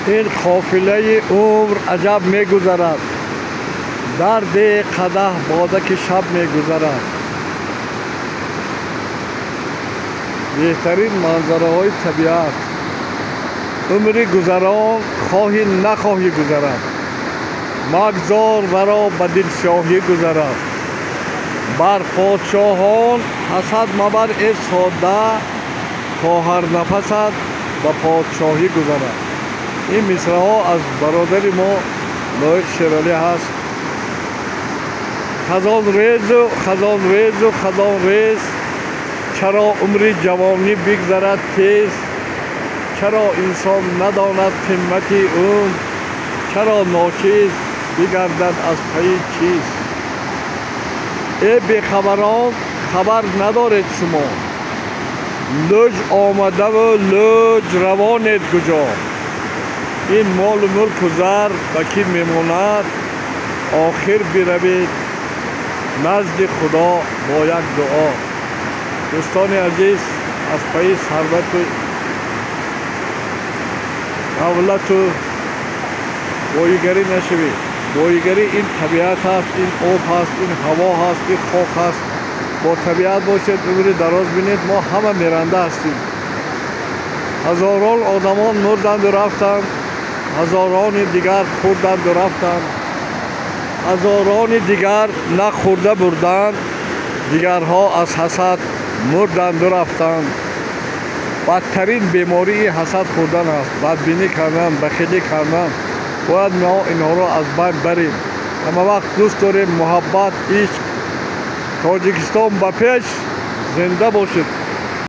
این قافله عمر عجب میگذرد، درد قدح باده که شب میگذرد. بهترین منظره های طبیعت. عمری گذران خواهی نخواهی گذرد، مگذار ورا به دلشاهی گذرد. بر پادشاهان حسد مبر ای ساده، تا هر نفست به پادشاهی گذرد. این مصرع ها از برادر ما لایق شیرالی هست. خزان ریز و خزان ریز و خزان ریز، چرا عمری جوانی بگذرد تیز؟ چرا انسان نداند قیمت عمر؟ چرا ناچیز بگردد از پی چیز؟ ای بیخبران خبر ندارید شما، لوج آمده و لوج روانید کجا؟ این مال و ملک و زر به کی میماند؟ آخر بروید نزد خدا با یک دعا. دوستان عزیز، از پی ثروت و دولت و بایگری نشوید. بایگری این طبیعت هست، این آب هست، این هوا هست، این خاک هست. با طبیعت باشید، عمر دراز بینید. ما همه میرنده هستیم. هزاران آدمان مردند و رفتند، هزاران دیگر خوردند و رفتند، هزاران دیگر نخورده بردند، دیگرها از حسد مردند و رفتند. بدترین بیماری حسد خوردن است، بدبینی کردن، بخیلی کردن. باید ما اینها را از بین بریم. اما وقت دوست داریم محبت، عشق. تاجیکستان به پیش، زنده باشید.